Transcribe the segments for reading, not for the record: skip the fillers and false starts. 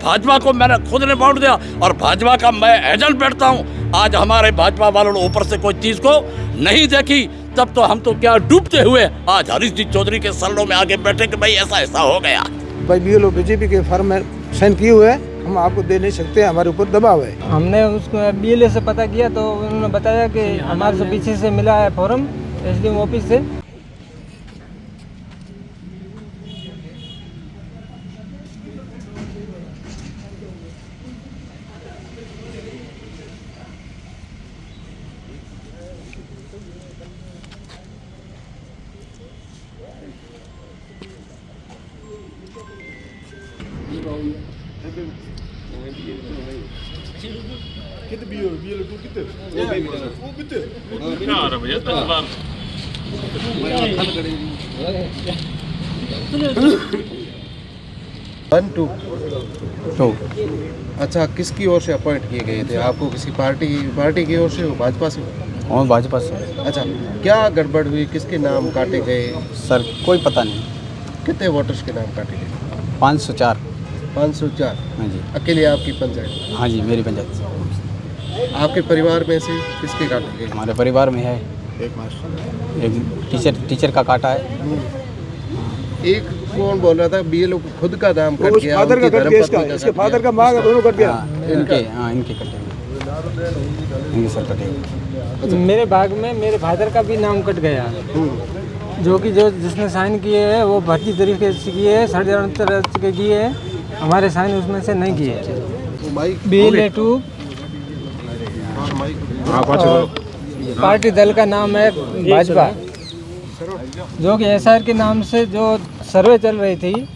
भाजपा को मैंने खुद ने वोट दिया और भाजपा का मैं एजेंट बैठता हूँ। आज हमारे भाजपा वालों ने ऊपर से कोई चीज़ को नहीं देखी, तब तो हम तो क्या डूबते हुए आज हरीश जी चौधरी के सल्लों में आगे बैठे कि भाई ऐसा ऐसा हो गया। भाई बीएलओ बीजेपी के फॉर्म में साइन किए हुए हैं, हम आपको दे नहीं सकते, हमारे ऊपर दबाव है। हमने उसको बीएलओ से पता किया तो उन्होंने बताया कि हमारे से पीछे से मिला है फॉर्म एसडीएम ऑफिस से। कितने बीएलओ टू कितने वो कितने क्या आ रहा भैया 10 बार वन टू तो अच्छा, किसकी ओर से अपॉइंट किए गए थे? आपको किसी पार्टी की ओर से हो, भाजपा से? और भाजपा से। अच्छा, क्या गड़बड़ हुई, किसके नाम काटे गए? सर कोई पता नहीं। कितने वोटर्स के नाम काटे गए? 504। 504? हाँ जी। अकेले आपकी पंचायत? हाँ जी, मेरी पंचायत से। आपके परिवार में से किसके काटे गए? हमारे परिवार में है एक टीचर का काटा है। एक कौन बोल रहा था बीएलओ खुद का नाम कट गया, फादर का कट गया, इसके फादर का माँ का दोनों कट गया। इनके कटे, इनके सर कटे। मेरे भाग में मेरे फादर का भी नाम कट गया, जो कि जिसने साइन किए हैं वो भर्ती तरीके से किए हैं, षड्यंत्र के किए हैं, हमारे साइन उसमें से नहीं किए। BLA2 पार्टी दल का नाम है भाजपा, जो कि SR के नाम से जो सर्वे चल रही थी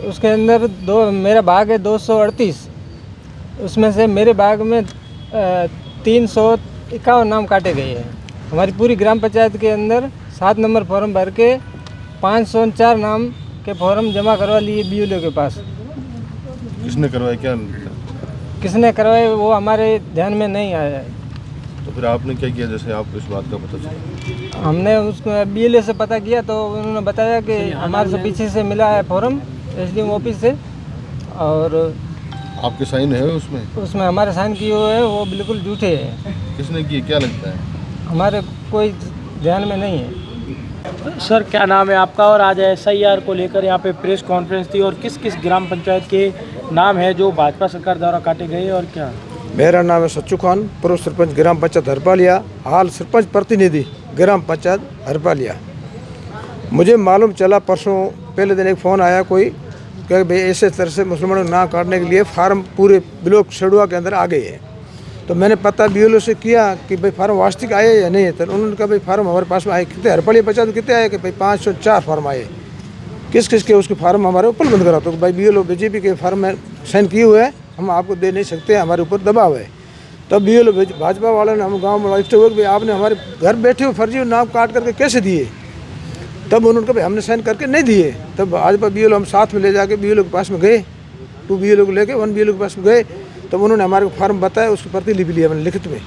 उसके अंदर मेरा भाग है 238, उसमें से मेरे भाग में 351 नाम काटे गए हैं। हमारी पूरी ग्राम पंचायत के अंदर 7 नंबर फॉर्म भर के 504 नाम के फॉर्म जमा करवा लिए BLO के पास। किसने करवाया, क्या किसने करवाए वो हमारे ध्यान में नहीं आया है। तो फिर आपने क्या किया जैसे आपको इस बात का पता चला? हमने उसको BLO से पता किया तो उन्होंने बताया कि हमारे से पीछे से मिला है फॉर्म SDM ऑफिस से, और आपके साइन है उसमें हमारे साइन किए हुए हैं, वो बिल्कुल झूठे हैं। किसने किए, क्या लगता है? हमारे कोई ध्यान में नहीं है। सर क्या नाम है आपका? और आज SIR को लेकर यहाँ पे प्रेस कॉन्फ्रेंस थी, और किस किस ग्राम पंचायत के नाम है जो भाजपा सरकार द्वारा काटे गए और क्या? मेरा नाम है सच्चू खान, पूर्व सरपंच ग्राम पंचायत हरपालिया, हाल सरपंच प्रतिनिधि ग्राम पंचायत हरपालिया। मुझे मालूम चला परसों पहले दिन एक फ़ोन आया कोई कि भाई ऐसे तरह से मुसलमानों को ना काटने के लिए फार्म पूरे ब्लॉक सड़ुआ के अंदर आ गए हैं। तो मैंने पता BLO से किया कि भाई फार्म वास्तविक आए या नहीं है। तो उन्होंने कहा भाई फार्म हमारे पास में आए, कितने हरपालिया पंचायत कितने आए कि भाई 504 फार्म आए। किस किस के उसके फार्म हमारे ऊपर बंद करा, तो भाई BLO बीजेपी के फार्म में साइन किए हुए हैं, हम आपको दे नहीं सकते, हमारे ऊपर दबाव है। तब BLO भाजपा वालों ने हम गांव में इकट्ठे हुए कि आपने हमारे घर बैठे हुए फर्जी नाम काट करके कैसे दिए। तब उन्होंने कहा भाई हमने साइन करके नहीं दिए। तब भाजपा BLO हम साथ में ले जाके BLO के पास में गए, 2 BLO को लेके 1 BLO के पास में गए। तब उन्होंने हमारे को फार्म बताया, उसकी प्रतिलिपि लिया मैंने लिखित में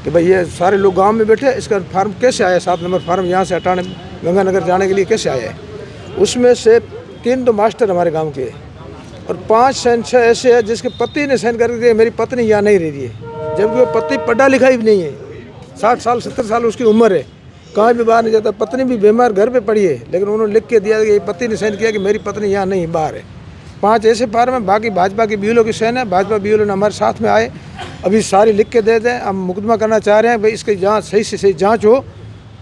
कि भाई ये सारे लोग गाँव में बैठे, इसका फार्म कैसे आया, 7 नंबर फार्म यहाँ से हटाने गंगानगर जाने के लिए कैसे आया है। उसमें से 3 तो मास्टर हमारे गाँव के और 5 साइन 6 ऐसे है जिसके पति ने साइन करके दिए, मेरी पत्नी यहाँ नहीं रह रही है, जबकि वो पति पढ़ा लिखा भी नहीं है, 60 साल 70 साल उसकी उम्र है, कहाँ भी बाहर नहीं जाता, पत्नी भी बीमार घर पे पड़ी है, लेकिन उन्होंने लिख के दिया कि पति ने साइन किया कि मेरी पत्नी यहाँ नहीं बाहर है। 5 ऐसे फार्म है, बाकी भाजपा की BLO की साइन है, भाजपा BLO ने हमारे साथ में आए, अभी सारी लिख के दे दें। हम मुकदमा करना चाह रहे हैं भाई, इसकी जाँच सही से सही जाँच हो,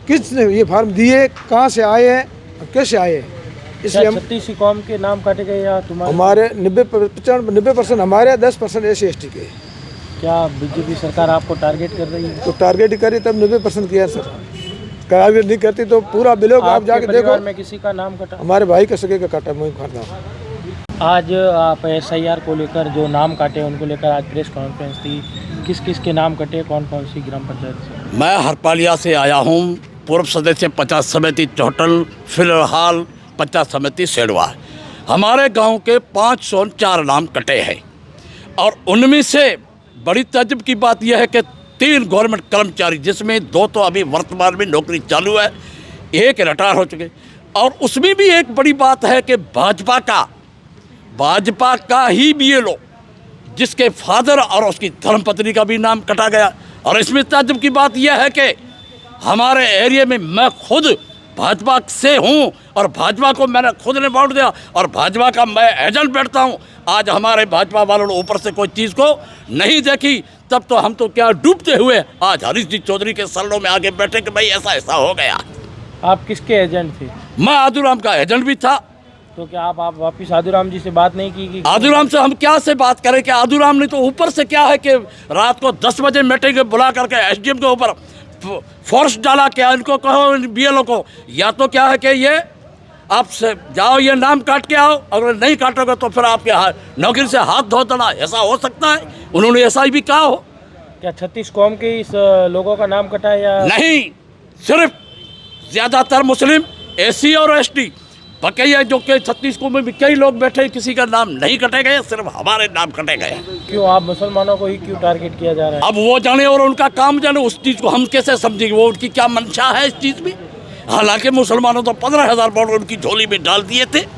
किसने ये फार्म दिए, कहाँ से आए हैं, कैसे आए हैं। इसलिए हम 36 कौम के नाम काटे गए या तुम्हारे? हमारे 90% हमारे, 10% SC ST के। क्या बीजेपी सरकार आपको टारगेट कर रही है? तो टारगेट ही करी तब 90% किया सर, टारगेट नहीं करती तो पूरा ब्लॉक आप जाके देखो। में किसी का नाम कटा? हमारे भाई का सगे का काटा, मैं खाता हूँ। आज आप SIR को लेकर जो नाम काटे उनको लेकर आज प्रेस कॉन्फ्रेंस थी, किस किस के नाम कटे, कौन कौन सी ग्राम पंचायत से? मैं हरपालिया से आया हूँ, पूर्व सदस्य पंचायत समिति टोटल, फिलहाल पंचायत समिति सेड़वा। हमारे गांव के 504 नाम कटे हैं, और उनमें से बड़ी ताज्जुब की बात यह है कि 3 गवर्नमेंट कर्मचारी, जिसमें 2 तो अभी वर्तमान में नौकरी चालू है, 1 रिटायर हो चुके। और उसमें भी एक बड़ी बात है कि भाजपा का भाजपा का ही बीएलओ जिसके फादर और उसकी धर्मपत्नी का भी नाम कटा गया। और इसमें ताज्जुब की बात यह है कि हमारे एरिया में मैं खुद भाजपा से हूं और भाजपा को मैंने खुद ने वोट दिया और भाजपा का मैं एजेंट बैठता हूं। आज हमारे भाजपा वालों ने ऊपर से कोई चीज़ को नहीं देखी, तब तो हम तो क्या डूबते हुए आज हरीश जी चौधरी के सल्लों में आगे बैठे कि भाई ऐसा ऐसा हो गया। आप किसके एजेंट थे? मैं आदूराम का एजेंट भी था। तो क्या आप वापिस आदूराम जी से बात नहीं की कि आदूराम से हम क्या से बात करें कि आदूराम ने तो ऊपर से क्या है कि रात को 10 बजे मीटिंग बुला करके एसडीएम के ऊपर फोर्स डाला। क्या इनको कहो बीएलओ को या तो क्या है कि ये आप से जाओ ये नाम काट के आओ, अगर नहीं काटोगे तो फिर आपके नौकरी से हाथ धो देना, ऐसा हो सकता है। उन्होंने ऐसा ही भी कहा हो। क्या 36 कौम के इस लोगों का नाम कटा है या नहीं, सिर्फ ज़्यादातर मुस्लिम, एसी और एसटी, बकैया जो कि 36 को में भी कई लोग बैठे, किसी का नाम नहीं कटे गए, सिर्फ हमारे नाम कटे गए। क्यों आप मुसलमानों को ही क्यों टारगेट किया जा रहा है? अब वो जाने और उनका काम जाने, उस चीज़ को हम कैसे समझेंगे, वो उनकी क्या मंशा है इस चीज़ में। हालांकि मुसलमानों तो 15,000 वोट उनकी झोली में डाल दिए थे।